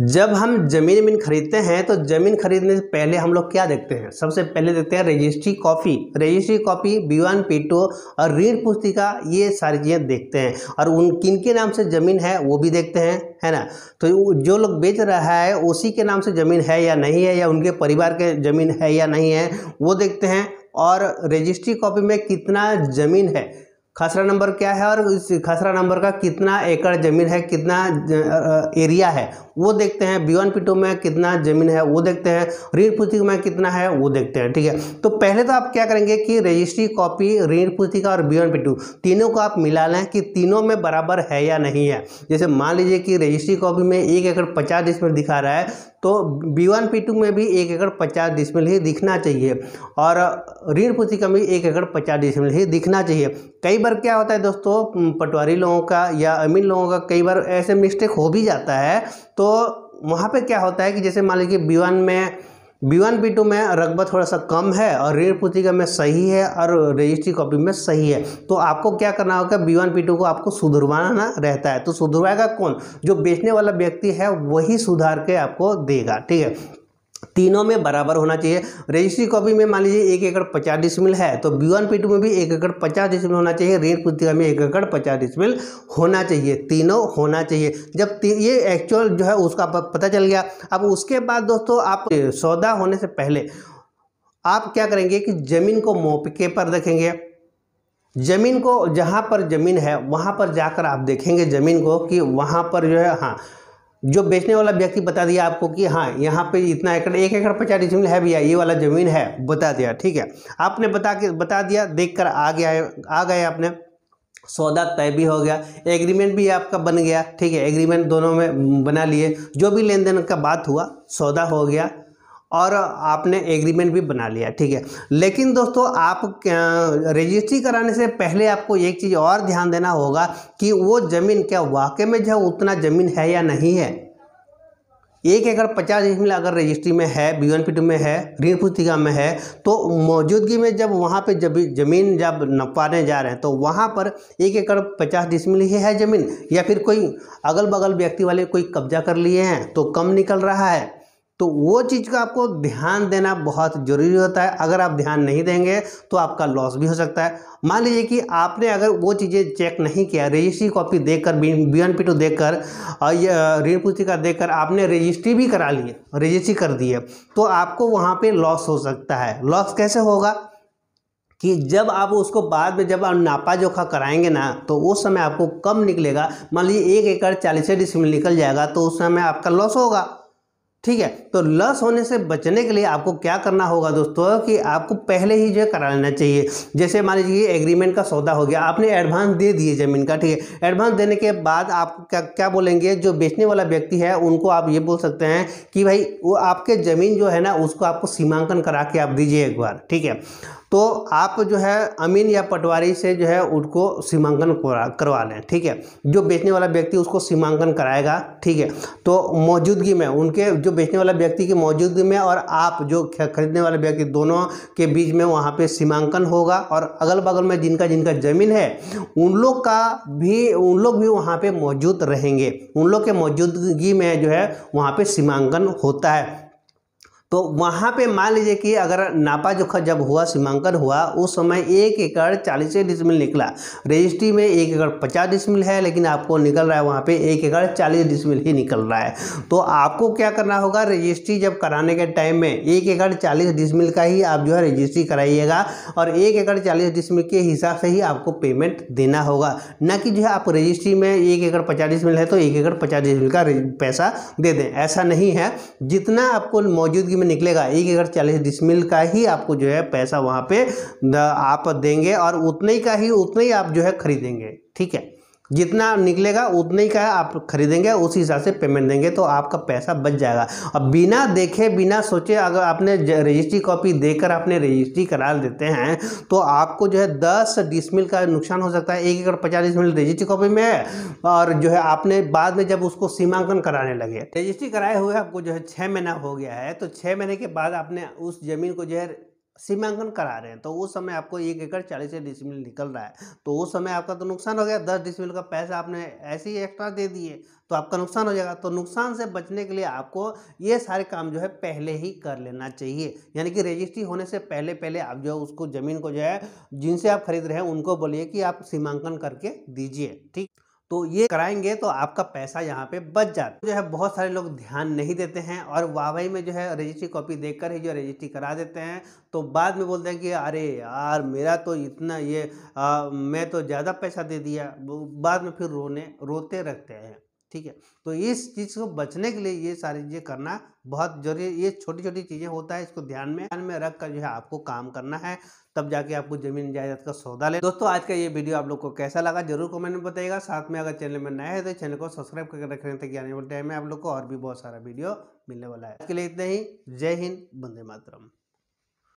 जब हम ज़मीन खरीदते हैं तो ज़मीन खरीदने से पहले हम लोग क्या देखते हैं? सबसे पहले देखते हैं रजिस्ट्री कॉपी, B1 P2 और ऋण पुस्तिका, ये सारी चीज़ें देखते हैं और उन किनके नाम से ज़मीन है वो भी देखते हैं, है ना। तो जो लोग बेच रहा है उसी के नाम से ज़मीन है या नहीं है, या उनके परिवार के ज़मीन है या नहीं है, वो देखते हैं। और रजिस्ट्री कॉपी में कितना ज़मीन है, खसरा नंबर क्या है और इस खसरा नंबर का कितना एकड़ ज़मीन है, कितना एरिया है, वो देखते हैं। B1 P2 में कितना ज़मीन है वो देखते हैं। ऋण पुस्तिका में कितना है वो देखते हैं, ठीक है। तो पहले तो आप क्या करेंगे कि रजिस्ट्री कॉपी, ऋण पुस्तिका और B1 P2 तीनों को आप मिला लें कि तीनों में बराबर है या नहीं है। जैसे मान लीजिए कि रजिस्ट्री कॉपी में 1 एकड़ 50 डिसमिल दिखा रहा है, तो B1 P2 में भी 1 एकड़ 50 डिसमिल ही दिखना चाहिए और ऋण पुस्तिका में 1 एकड़ 50 डिसमिल ही दिखना चाहिए। कई बार क्या होता है दोस्तों, पटवारी लोगों का या अमीन लोगों का कई बार ऐसे मिस्टेक हो भी जाता है। तो वहाँ पे क्या होता है कि जैसे मान लीजिए B1 P2 में रकबा थोड़ा सा कम है और ऋण पुस्तिका में सही है और रजिस्ट्री कॉपी में सही है, तो आपको क्या करना होगा, B1 P2 को आपको सुधरवाना रहता है। तो सुधरवाएगा कौन? जो बेचने वाला व्यक्ति है वही सुधार के आपको देगा, ठीक है। तीनों में बराबर होना चाहिए। रजिस्ट्री कॉपी में मान लीजिए 1 एकड़ 50 डिसमिल है, तो B1 P2 में भी 1 एकड़ 50 डिसमिल होना चाहिए, ऋण पुस्तिका में 1 एकड़ 50 डिसमिल होना चाहिए, तीनों होना चाहिए। जब ये एक्चुअल जो है उसका पता चल गया, अब उसके बाद दोस्तों आप सौदा होने से पहले आप क्या करेंगे कि ज़मीन को मौके पर देखेंगे। ज़मीन को, जहाँ पर ज़मीन है वहाँ पर जाकर आप देखेंगे ज़मीन को कि वहाँ पर जो है, हाँ, जो बेचने वाला व्यक्ति बता दिया आपको कि हाँ यहाँ पे इतना एकड़, 1 एकड़ 50 डिसमिल है भैया, ये वाला ज़मीन है, बता दिया, ठीक है। आपने बता दिया, देखकर आ गए आपने, सौदा तय भी हो गया, एग्रीमेंट भी आपका बन गया, ठीक है। एग्रीमेंट दोनों में बना लिए, जो भी लेन देन का बात हुआ, सौदा हो गया और आपने एग्रीमेंट भी बना लिया, ठीक है। लेकिन दोस्तों आप रजिस्ट्री कराने से पहले आपको एक चीज़ और ध्यान देना होगा कि वो ज़मीन क्या वाकई में जो उतना ज़मीन है या नहीं है। 1 एकड़ 50 डिसमिल अगर रजिस्ट्री में है, B1 P2 में है, ऋण पुस्तिका में है, तो मौजूदगी में जब वहाँ पे जब ज़मीन जब नपवाने जा रहे हैं तो वहाँ पर 1 एकड़ 50 डिसमिल ही है ज़मीन, या फिर कोई अगल बगल व्यक्ति वाले कोई कब्जा कर लिए हैं तो कम निकल रहा है, तो वो चीज़ का आपको ध्यान देना बहुत ज़रूरी होता है। अगर आप ध्यान नहीं देंगे तो आपका लॉस भी हो सकता है। मान लीजिए कि आपने अगर वो चीज़ें चेक नहीं किया, रजिस्ट्री कॉपी देखकर, B1 P2 देखकर और ऋण पुस्तिका देखकर आपने रजिस्ट्री भी करा ली, रजिस्ट्री कर दी है, तो आपको वहाँ पे लॉस हो सकता है। लॉस कैसे होगा कि जब आप उसको बाद में जब आप नापा जोखा कराएंगे ना, तो उस समय आपको कम निकलेगा। मान लीजिए 1 एकड़ 40 डिसमिल निकल जाएगा, तो उस समय आपका लॉस होगा, ठीक है। तो लॉस होने से बचने के लिए आपको क्या करना होगा दोस्तों कि आपको पहले ही जो है करा लेना चाहिए। जैसे मान लीजिए एग्रीमेंट का सौदा हो गया, आपने एडवांस दे दिए ज़मीन का, ठीक है। एडवांस देने के बाद आप क्या बोलेंगे, जो बेचने वाला व्यक्ति है उनको आप ये बोल सकते हैं कि भाई वो आपके ज़मीन जो है ना उसको आपको सीमांकन करा के आप दीजिए एक बार, ठीक है। तो आप जो है अमीन या पटवारी से जो है उनको सीमांकन करवा लें, ठीक है। जो बेचने वाला व्यक्ति उसको सीमांकन कराएगा, ठीक है। तो मौजूदगी में उनके, जो बेचने वाला व्यक्ति की मौजूदगी में और आप जो खरीदने वाले व्यक्ति, दोनों के बीच में वहाँ पे सीमांकन होगा और अगल बगल में जिनका ज़मीन है उन लोग भी वहाँ पे मौजूद रहेंगे। उन लोग के मौजूदगी में जो है वहाँ पे सीमांकन होता है। तो वहाँ पे मान लीजिए कि अगर नापा जोखा जब हुआ, सीमांकन हुआ, उस समय 1 एकड़ 40 डिसमिल निकला। रजिस्ट्री में 1 एकड़ 50 डिसमिल है, लेकिन आपको निकल रहा है वहाँ पे 1 एकड़ 40 डिसमिल ही निकल रहा है। तो आपको क्या करना होगा, रजिस्ट्री जब कराने के टाइम में 1 एकड़ 40 डिसमिल का ही आप जो है रजिस्ट्री कराइएगा और 1 एकड़ 40 डिसमिल के हिसाब से ही आपको पेमेंट देना होगा, ना कि जो है आप रजिस्ट्री में 1 एकड़ 50 डिसमिल है तो 1 एकड़ 50 डिसमिल का पैसा दे दें। ऐसा नहीं है, जितना आपको मौजूदगी में निकलेगा 1 एकड़ 40 डिसमिल का ही आपको जो है पैसा वहाँ पे आप देंगे और उतने ही आप जो है खरीदेंगे, ठीक है। जितना निकलेगा उतने ही का आप खरीदेंगे, उस हिसाब से पेमेंट देंगे, तो आपका पैसा बच जाएगा। अब बिना देखे बिना सोचे अगर आपने रजिस्ट्री कॉपी देकर आपने रजिस्ट्री करा देते हैं तो आपको जो है 10 डिसमिल का नुकसान हो सकता है। 1 एकड़ 50 डिसमिल रजिस्ट्री कॉपी में है और जो है आपने बाद में जब उसको सीमांकन कराने लगे, रजिस्ट्री कराए हुए आपको जो है 6 महीना हो गया है, तो 6 महीने के बाद आपने उस ज़मीन को जो है सीमांकन करा रहे हैं, तो उस समय आपको 1 एकड़ 40 डिसमिल निकल रहा है, तो उस समय आपका तो नुकसान हो गया। 10 डिसमिल का पैसा आपने ऐसे ही एक्स्ट्रा दे दिए, तो आपका नुकसान हो जाएगा। तो नुकसान से बचने के लिए आपको ये सारे काम जो है पहले ही कर लेना चाहिए, यानी कि रजिस्ट्री होने से पहले पहले आप जो है उसको ज़मीन को जो है जिनसे आप खरीद रहे हैं उनको बोलिए कि आप सीमांकन करके दीजिए, ठीक। तो ये कराएंगे तो आपका पैसा यहाँ पे बच जाता जो है। बहुत सारे लोग ध्यान नहीं देते हैं और वाहवाही में जो है रजिस्ट्री कॉपी देखकर ही जो रजिस्ट्री करा देते हैं, तो बाद में बोलते हैं कि अरे यार मेरा तो इतना ये मैं तो ज़्यादा पैसा दे दिया, बाद में फिर रोते रहते हैं, ठीक है। तो इस चीज़ को बचने के लिए ये सारी चीज़ें करना बहुत जरूरी है। ये छोटी छोटी चीज़ें होता है, इसको ध्यान में रख कर जो है आपको काम करना है, तब जाके आपको ज़मीन जायदाद का सौदा ले। दोस्तों आज का ये वीडियो आप लोग को कैसा लगा जरूर कमेंट में बताइएगा। साथ में अगर चैनल में नए हैं तो चैनल को सब्सक्राइब करके रखें ताकि आने वाले टाइम में आप लोग को और भी बहुत सारा वीडियो मिलने वाला है। आज के लिए इतना ही। जय हिंद, वंदे मातरम।